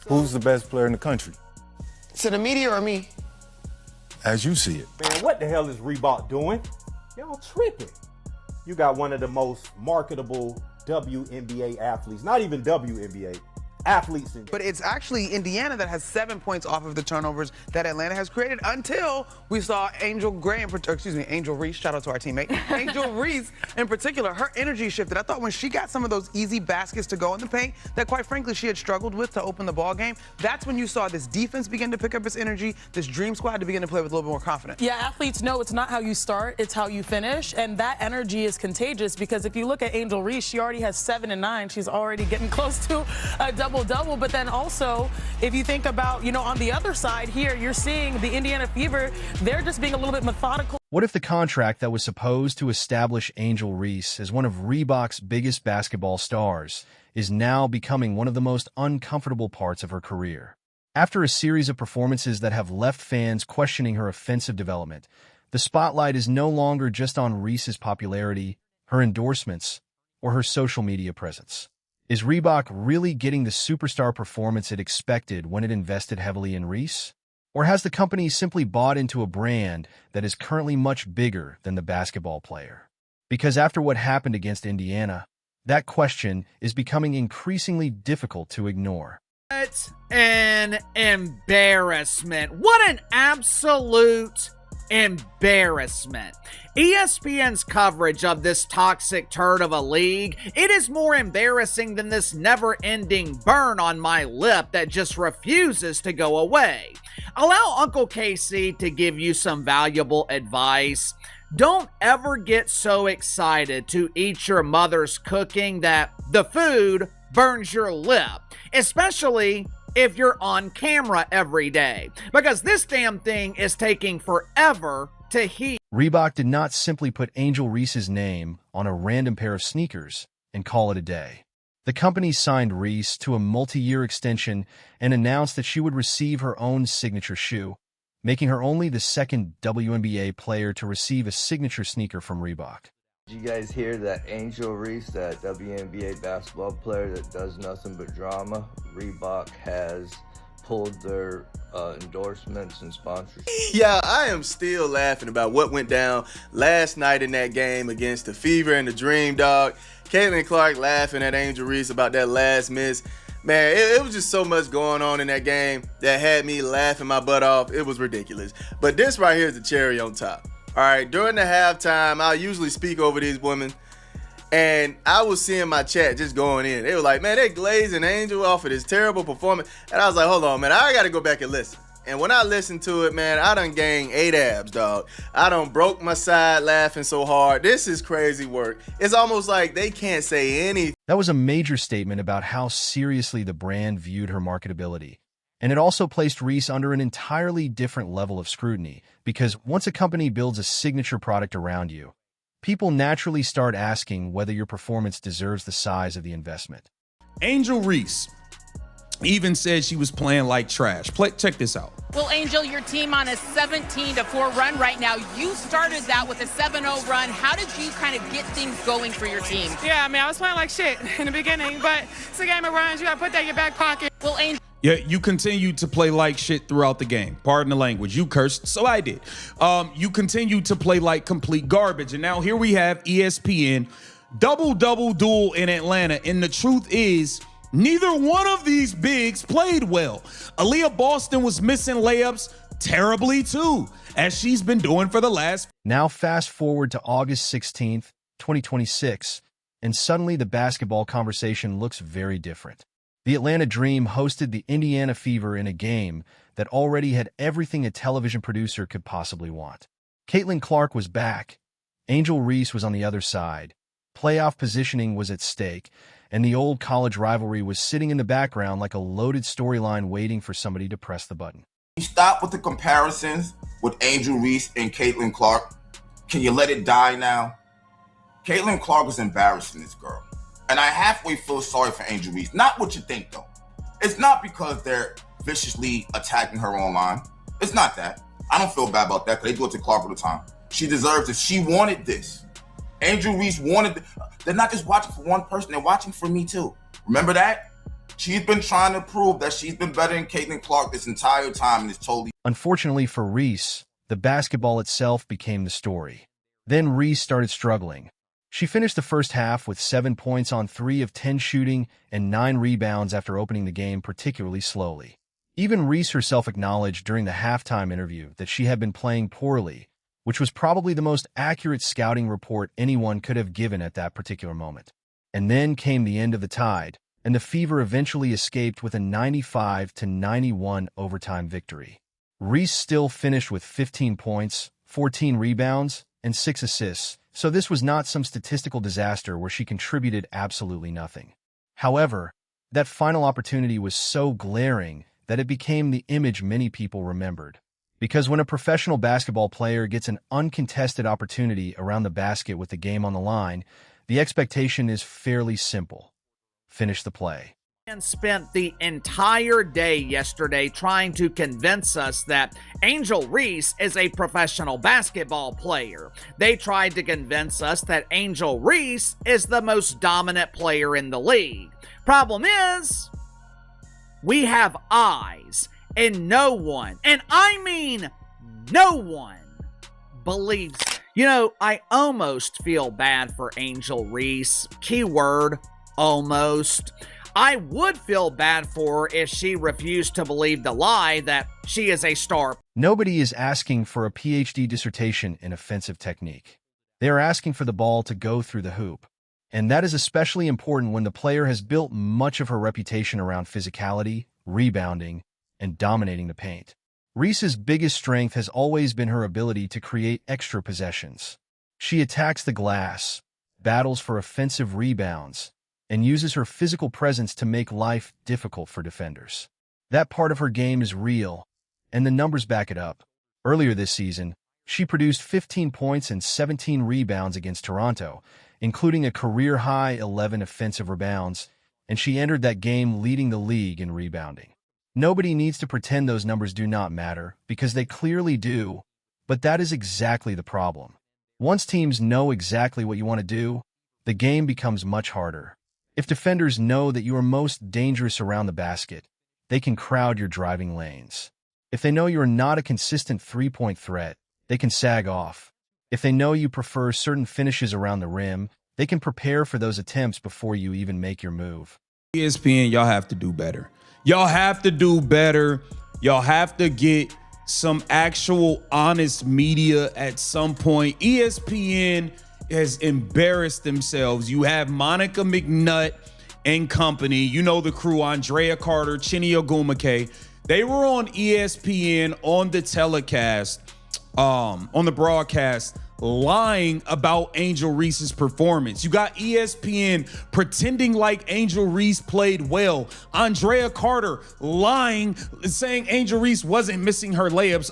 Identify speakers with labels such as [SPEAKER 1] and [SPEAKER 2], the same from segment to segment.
[SPEAKER 1] Who's the best player in the country?
[SPEAKER 2] To the media or me?
[SPEAKER 1] As you see it.
[SPEAKER 3] Man, what the hell is Reebok doing? Y'all tripping. You got one of the most marketable WNBA athletes, not even WNBA, athletes.
[SPEAKER 2] But it's actually Indiana that has 7 points off of the turnovers that Atlanta has created until we saw Angel Reese, shout out to our teammate, Angel Reese in particular, her energy shifted. I thought when she got some of those easy baskets to go in the paint that quite frankly she had struggled with to open the ball game, that's when you saw this defense begin to pick up its energy, this dream squad to begin to play with a little bit more confidence.
[SPEAKER 4] Yeah, athletes know it's not how you start, it's how you finish, and that energy is contagious because if you look at Angel Reese, she already has 7 and 9. She's already getting close to a double-double, but then also, if you think about, on the other side here, you're seeing the Indiana Fever, they're just being a little bit methodical.
[SPEAKER 5] What if the contract that was supposed to establish Angel Reese as one of Reebok's biggest basketball stars is now becoming one of the most uncomfortable parts of her career? After a series of performances that have left fans questioning her offensive development, the spotlight is no longer just on Reese's popularity, her endorsements, or her social media presence. Is Reebok really getting the superstar performance it expected when it invested heavily in Reese? Or has the company simply bought into a brand that is currently much bigger than the basketball player? Because after what happened against Indiana, that question is becoming increasingly difficult to ignore.
[SPEAKER 6] What an embarrassment. What an absolute embarrassment. ESPN's coverage of this toxic turd of a league, it is more embarrassing than this never-ending burn on my lip that just refuses to go away. Allow Uncle Casey to give you some valuable advice. Don't ever get so excited to eat your mother's cooking that the food burns your lip, especially if you're on camera every day, because this damn thing is taking forever to heat.
[SPEAKER 5] Reebok did not simply put Angel Reese's name on a random pair of sneakers and call it a day. The company signed Reese to a multi-year extension and announced that she would receive her own signature shoe, making her only the second WNBA player to receive a signature sneaker from Reebok.
[SPEAKER 7] Did you guys hear that Angel Reese, that WNBA basketball player that does nothing but drama, Reebok has pulled their endorsements and sponsorships?
[SPEAKER 8] Yeah, I am still laughing about what went down last night in that game against the Fever and the Dream Dog. Caitlin Clark laughing at Angel Reese about that last miss. Man, it was just so much going on in that game that had me laughing my butt off. It was ridiculous. But this right here is the cherry on top. All right, during the halftime, I usually speak over these women, and I was seeing my chat just going in. They were like, man, they glazing Angel off of this terrible performance. And I was like, hold on, man, I got to go back and listen. And when I listened to it, man, I done gained 8 abs, dog. I done broke my side laughing so hard. This is crazy work. It's almost like they can't say anything.
[SPEAKER 5] That was a major statement about how seriously the brand viewed her marketability. And it also placed Reese under an entirely different level of scrutiny, because once a company builds a signature product around you, people naturally start asking whether your performance deserves the size of the investment.
[SPEAKER 9] Angel Reese even said she was playing like trash. Check this out.
[SPEAKER 10] Well, Angel, your team on a 17-4 run right now. You started that with a 7-0 run. How did you kind of get things going for your team?
[SPEAKER 11] Yeah, I mean, I was playing like shit in the beginning, but it's a game of runs. You got to put that in your back pocket.
[SPEAKER 10] Well, Angel.
[SPEAKER 9] Yeah, you continued to play like shit throughout the game. Pardon the language. You cursed, so I did. You continued to play like complete garbage. And now here we have ESPN, double-double duel in Atlanta. And the truth is, neither one of these bigs played well. Aaliyah Boston was missing layups terribly too, as she's been doing for the last.
[SPEAKER 5] Now fast forward to August 16th, 2026, and suddenly the basketball conversation looks very different. The Atlanta Dream hosted the Indiana Fever in a game that already had everything a television producer could possibly want. Caitlin Clark was back. Angel Reese was on the other side. Playoff positioning was at stake, and the old college rivalry was sitting in the background like a loaded storyline waiting for somebody to press the button.
[SPEAKER 12] You stop with the comparisons with Angel Reese and Caitlin Clark. Can you let it die now? Caitlin Clark is embarrassing this girl. And I halfway feel sorry for Angel Reese. Not what you think, though. It's not because they're viciously attacking her online. It's not that. I don't feel bad about that because they do it to Clark all the time. She deserves it. She wanted this. Angel Reese wanted it. They're not just watching for one person. They're watching for me, too. Remember that? She's been trying to prove that she's been better than Caitlin Clark this entire time, and it's totally...
[SPEAKER 5] Unfortunately for Reese, the basketball itself became the story. Then Reese started struggling. She finished the first half with 7 points on 3 of 10 shooting and 9 rebounds after opening the game particularly slowly. Even Reese herself acknowledged during the halftime interview that she had been playing poorly, which was probably the most accurate scouting report anyone could have given at that particular moment. And then came the end of the tide, and the Fever eventually escaped with a 95-91 overtime victory. Reese still finished with 15 points, 14 rebounds, and 6 assists, so this was not some statistical disaster where she contributed absolutely nothing. However, that final opportunity was so glaring that it became the image many people remembered. Because when a professional basketball player gets an uncontested opportunity around the basket with the game on the line, the expectation is fairly simple. Finish the play.
[SPEAKER 6] And spent the entire day yesterday trying to convince us that Angel Reese is a professional basketball player. They tried to convince us that Angel Reese is the most dominant player in the league. Problem is, we have eyes, and no one, and I mean no one, believes. You know, I almost feel bad for Angel Reese. Keyword, almost. I would feel bad for her if she refused to believe the lie that she is a star.
[SPEAKER 5] Nobody is asking for a PhD dissertation in offensive technique. They are asking for the ball to go through the hoop. And that is especially important when the player has built much of her reputation around physicality, rebounding, and dominating the paint. Reese's biggest strength has always been her ability to create extra possessions. She attacks the glass, battles for offensive rebounds, and uses her physical presence to make life difficult for defenders. That part of her game is real, and the numbers back it up. Earlier this season, she produced 15 points and 17 rebounds against Toronto, including a career-high 11 offensive rebounds, and she entered that game leading the league in rebounding. Nobody needs to pretend those numbers do not matter, because they clearly do, but that is exactly the problem. Once teams know exactly what you want to do, the game becomes much harder. If defenders know that you are most dangerous around the basket, they can crowd your driving lanes. If they know you are not a consistent three-point threat, they can sag off. If they know you prefer certain finishes around the rim, they can prepare for those attempts before you even make your move.
[SPEAKER 9] ESPN, y'all have to do better. Y'all have to do better. Y'all have to get some actual honest media at some point. ESPN has embarrassed themselves. You have Monica McNutt and company. You know the crew, Andrea Carter, Chinny Ogumake. They were on ESPN on the telecast, on the broadcast, lying about Angel Reese's performance. You got ESPN pretending like Angel Reese played well. Andrea Carter lying, saying Angel Reese wasn't missing her layups.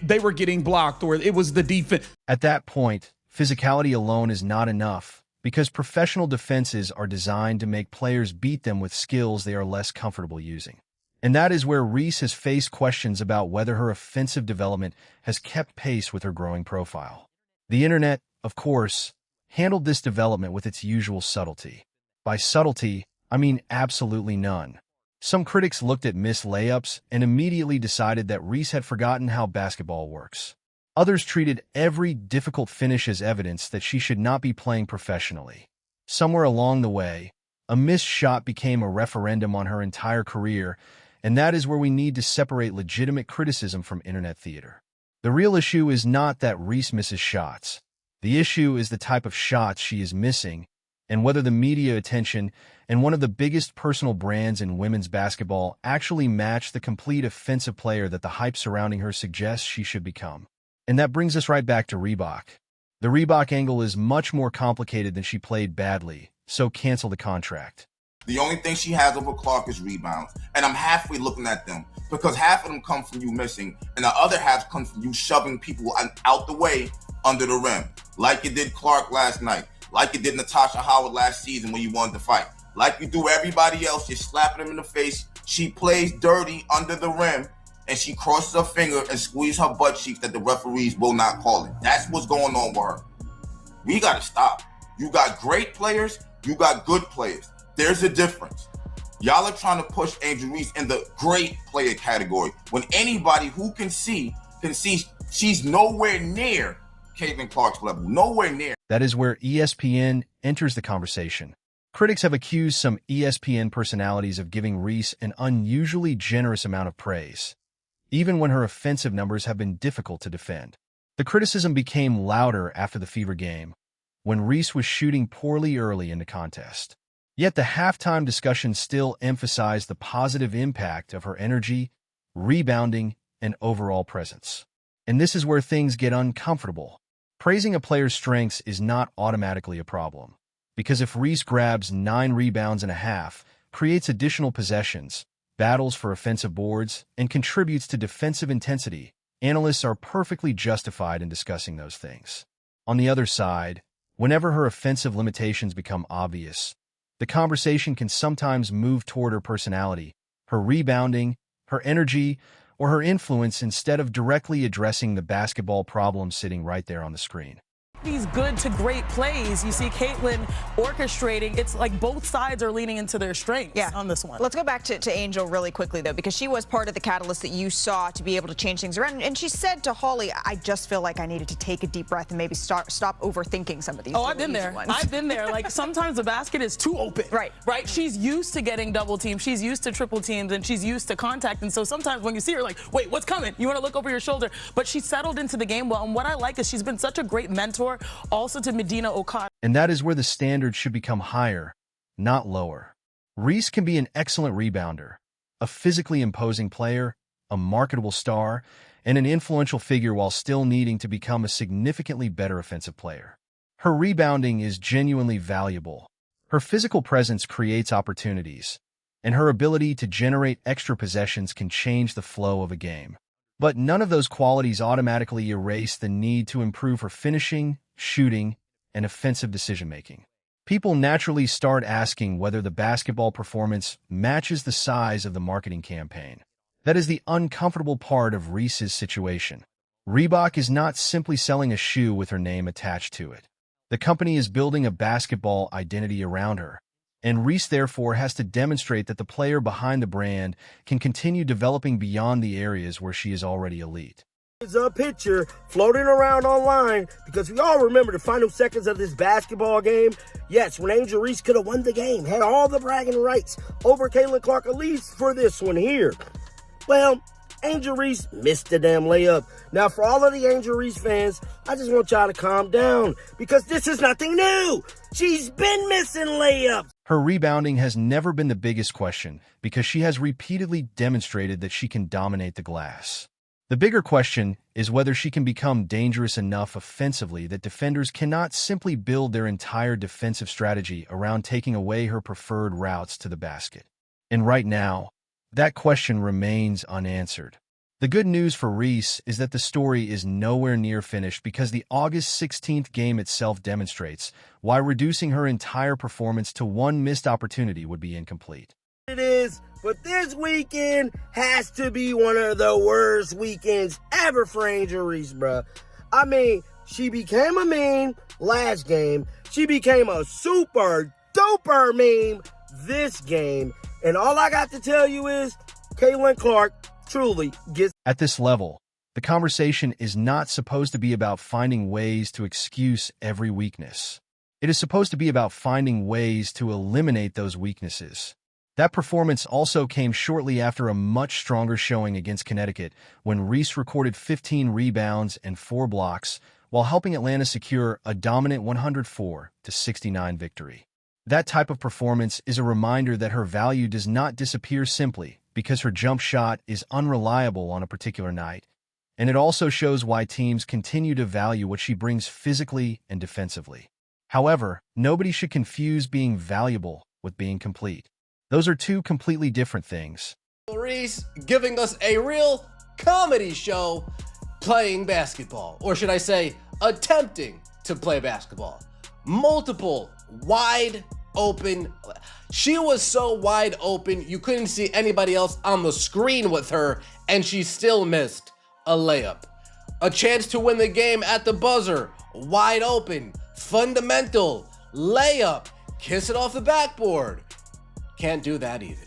[SPEAKER 9] They were getting blocked, or it was the defense.
[SPEAKER 5] At that point, physicality alone is not enough, because professional defenses are designed to make players beat them with skills they are less comfortable using. And that is where Reese has faced questions about whether her offensive development has kept pace with her growing profile. The internet, of course, handled this development with its usual subtlety. By subtlety, I mean absolutely none. Some critics looked at missed layups and immediately decided that Reese had forgotten how basketball works. Others treated every difficult finish as evidence that she should not be playing professionally. Somewhere along the way, a missed shot became a referendum on her entire career, and that is where we need to separate legitimate criticism from internet theater. The real issue is not that Reese misses shots. The issue is the type of shots she is missing, and whether the media attention and one of the biggest personal brands in women's basketball actually match the complete offensive player that the hype surrounding her suggests she should become. And that brings us right back to Reebok. The Reebok angle is much more complicated than she played badly, so cancel the contract.
[SPEAKER 12] The only thing she has over Clark is rebounds. And I'm halfway looking at them because half of them come from you missing and the other half comes from you shoving people out the way under the rim. Like you did Clark last night. Like you did Natasha Howard last season when you wanted to fight. Like you do everybody else, you're slapping them in the face. She plays dirty under the rim and she crosses her finger and squeezes her butt cheeks that the referees will not call it. That's what's going on with her. We got to stop. You got great players. You got good players. There's a difference. Y'all are trying to push Angel Reese in the great player category when anybody who can see she's nowhere near Caitlin Clark's level, nowhere near.
[SPEAKER 5] That is where ESPN enters the conversation. Critics have accused some ESPN personalities of giving Reese an unusually generous amount of praise, even when her offensive numbers have been difficult to defend. The criticism became louder after the Fever game, when Reese was shooting poorly early in the contest. Yet the halftime discussion still emphasized the positive impact of her energy, rebounding, and overall presence. And this is where things get uncomfortable. Praising a player's strengths is not automatically a problem, because if Reese grabs 9 rebounds and a half, creates additional possessions, battles for offensive boards, and contributes to defensive intensity, analysts are perfectly justified in discussing those things. On the other side, whenever her offensive limitations become obvious, the conversation can sometimes move toward her personality, her rebounding, her energy, or her influence instead of directly addressing the basketball problem sitting right there on the screen.
[SPEAKER 4] These good to great plays, you see Caitlin orchestrating. It's like both sides are leaning into their strengths on this one.
[SPEAKER 13] Let's go back to Angel really quickly, though, because she was part of the catalyst that you saw to be able to change things around. And she said to Holly, I just feel like I needed to take a deep breath and maybe stop overthinking some of these.
[SPEAKER 4] Oh, I've been there. I've been there. Like, sometimes the basket is too open. Right. She's used to getting double teamed. She's used to triple teams, and she's used to contact. And so sometimes when you see her, like, wait, what's coming? You want to look over your shoulder. But she settled into the game well. And what I like is she's been such a great mentor also to Medina Okada.
[SPEAKER 5] And that is where the standard should become higher, not lower. Reese can be an excellent rebounder, a physically imposing player, a marketable star, and an influential figure while still needing to become a significantly better offensive player. Her rebounding is genuinely valuable. Her physical presence creates opportunities, and her ability to generate extra possessions can change the flow of a game. But none of those qualities automatically erase the need to improve her finishing, shooting, and offensive decision-making. People naturally start asking whether the basketball performance matches the size of the marketing campaign. That is the uncomfortable part of Reese's situation. Reebok is not simply selling a shoe with her name attached to it. The company is building a basketball identity around her, and Reese therefore has to demonstrate that the player behind the brand can continue developing beyond the areas where she is already elite.
[SPEAKER 14] There's a picture floating around online because we all remember the final seconds of this basketball game. Yes, when Angel Reese could have won the game, had all the bragging rights over Caitlin Clark, at least for this one here. Well, Angel Reese missed the damn layup. Now, for all of the Angel Reese fans, I just want y'all to calm down because this is nothing new. She's been missing layups.
[SPEAKER 5] Her rebounding has never been the biggest question because she has repeatedly demonstrated that she can dominate the glass. The bigger question is whether she can become dangerous enough offensively that defenders cannot simply build their entire defensive strategy around taking away her preferred routes to the basket. And right now, that question remains unanswered. The good news for Reese is that the story is nowhere near finished because the August 16th game itself demonstrates why reducing her entire performance to one missed opportunity would be incomplete.
[SPEAKER 14] It is, but this weekend has to be one of the worst weekends ever for Angel Reese, bruh. I mean, she became a meme last game. She became a super duper meme this game. And all I got to tell you is Caitlin Clark truly gets...
[SPEAKER 5] At this level, the conversation is not supposed to be about finding ways to excuse every weakness. It is supposed to be about finding ways to eliminate those weaknesses. That performance also came shortly after a much stronger showing against Connecticut when Reese recorded 15 rebounds and 4 blocks while helping Atlanta secure a dominant 104-69 victory. That type of performance is a reminder that her value does not disappear simply because her jump shot is unreliable on a particular night, and it also shows why teams continue to value what she brings physically and defensively. However, nobody should confuse being valuable with being complete. Those are two completely different things.
[SPEAKER 15] Reese giving us a real comedy show playing basketball, or should I say, attempting to play basketball. Multiple wide open. She was so wide open, you couldn't see anybody else on the screen with her, and she still missed a layup. A chance to win the game at the buzzer, wide open, fundamental, layup, kiss it off the backboard. Can't do that even.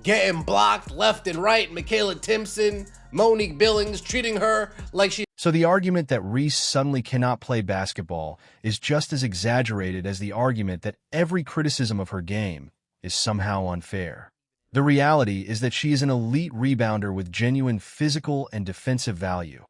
[SPEAKER 15] getting blocked left and right. Michaela Timpson, Monique Billings treating her like she...
[SPEAKER 5] So the argument that Reese suddenly cannot play basketball is just as exaggerated as the argument that every criticism of her game is somehow unfair. The reality is that she is an elite rebounder with genuine physical and defensive value,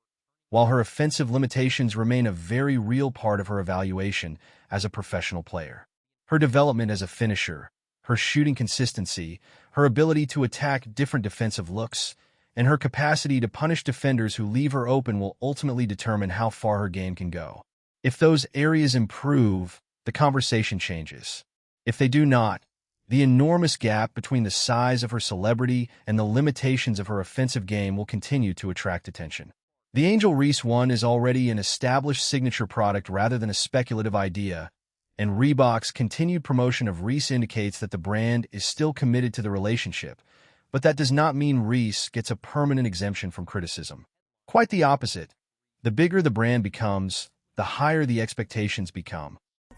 [SPEAKER 5] while her offensive limitations remain a very real part of her evaluation as a professional player. Her development as a finisher, her shooting consistency, her ability to attack different defensive looks, and her capacity to punish defenders who leave her open will ultimately determine how far her game can go. If those areas improve, the conversation changes. If they do not, the enormous gap between the size of her celebrity and the limitations of her offensive game will continue to attract attention. The Angel Reese one is already an established signature product rather than a speculative idea, and Reebok's continued promotion of Reese indicates that the brand is still committed to the relationship, but that does not mean Reese gets a permanent exemption from criticism. Quite the opposite. The bigger the brand becomes, the higher the expectations become.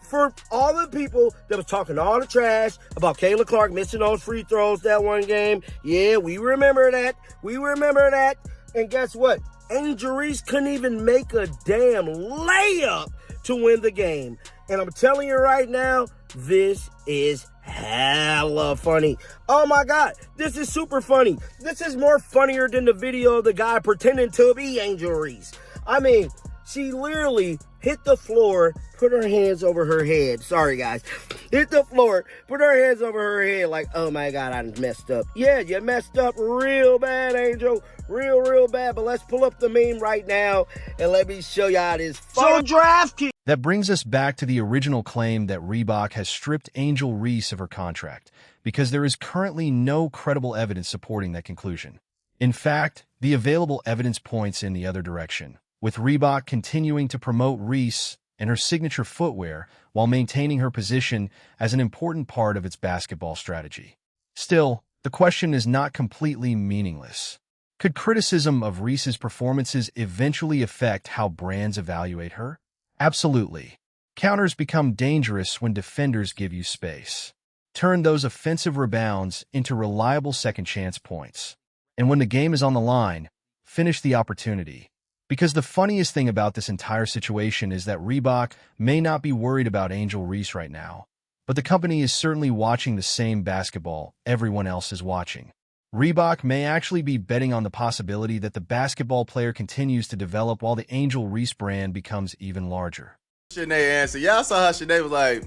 [SPEAKER 14] For all the people that was talking all the trash about Kayla Clark missing those free throws that one game, yeah, we remember that. We remember that. And guess what? Angel Reese couldn't even make a damn layup to win the game. And I'm telling you right now, this is hella funny. Oh my God, this is super funny. This is more funnier than the video of the guy pretending to be Angel Reese. I mean, she literally hit the floor, put her hands over her head. Sorry, guys. Hit the floor, put her hands over her head like, oh my God, I messed up. Yeah, you messed up real bad, Angel. Real bad. But let's pull up the meme right now and let me show y'all this. So DraftKings.
[SPEAKER 5] That brings us back to the original claim that Reebok has stripped Angel Reese of her contract, because there is currently no credible evidence supporting that conclusion. In fact, the available evidence points in the other direction, with Reebok continuing to promote Reese and her signature footwear while maintaining her position as an important part of its basketball strategy. Still, the question is not completely meaningless. Could criticism of Reese's performances eventually affect how brands evaluate her? Absolutely. Counters become dangerous when defenders give you space. Turn those offensive rebounds into reliable second-chance points. And when the game is on the line, finish the opportunity. Because the funniest thing about this entire situation is that Reebok may not be worried about Angel Reese right now, but the company is certainly watching the same basketball everyone else is watching. Reebok may actually be betting on the possibility that the basketball player continues to develop while the Angel Reese brand becomes even larger.
[SPEAKER 8] Shanae answer. Y'all saw how Shanae was like,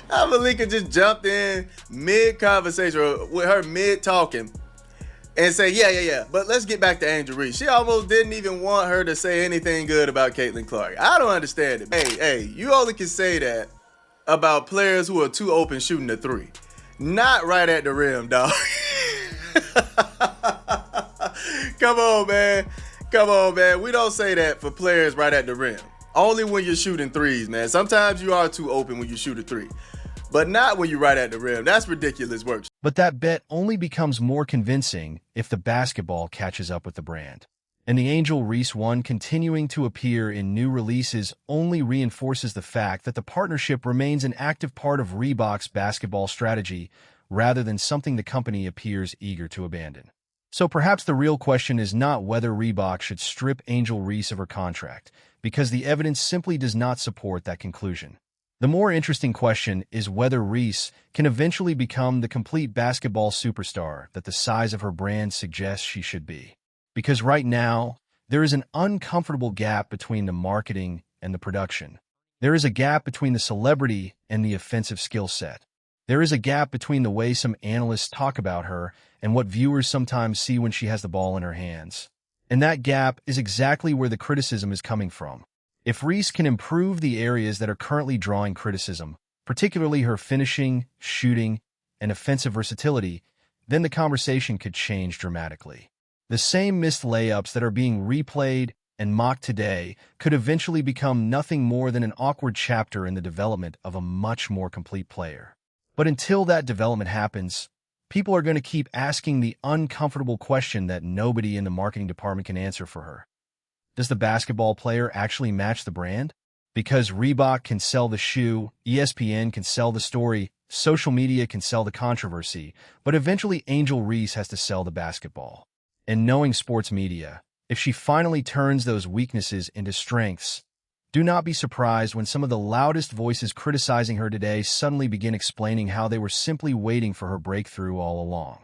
[SPEAKER 8] how Malika just jumped in mid-conversation with her mid-talking and say, yeah, but let's get back to Angel Reese. She almost didn't even want her to say anything good about Caitlin Clark. I don't understand it. Hey, you only can say that about players who are too open shooting the three. Not right at the rim, dog. Come on, man. We don't say that for players right at the rim. Only when you're shooting threes, man. Sometimes you are too open when you shoot a three, but not when you're right at the rim. That's ridiculous work.
[SPEAKER 5] But that bet only becomes more convincing if the basketball catches up with the brand. And the Angel Reese one continuing to appear in new releases only reinforces the fact that the partnership remains an active part of Reebok's basketball strategy rather than something the company appears eager to abandon. So perhaps the real question is not whether Reebok should strip Angel Reese of her contract, because the evidence simply does not support that conclusion. The more interesting question is whether Reese can eventually become the complete basketball superstar that the size of her brand suggests she should be. Because right now, there is an uncomfortable gap between the marketing and the production. There is a gap between the celebrity and the offensive skill set. There is a gap between the way some analysts talk about her and what viewers sometimes see when she has the ball in her hands. And that gap is exactly where the criticism is coming from. If Reese can improve the areas that are currently drawing criticism, particularly her finishing, shooting, and offensive versatility, then the conversation could change dramatically. The same missed layups that are being replayed and mocked today could eventually become nothing more than an awkward chapter in the development of a much more complete player. But until that development happens, people are going to keep asking the uncomfortable question that nobody in the marketing department can answer for her. Does the basketball player actually match the brand? Because Reebok can sell the shoe, ESPN can sell the story, Social media can sell the controversy, but eventually Angel Reese has to sell the basketball. And knowing sports media, if she finally turns those weaknesses into strengths, do not be surprised when some of the loudest voices criticizing her today suddenly begin explaining how they were simply waiting for her breakthrough all along.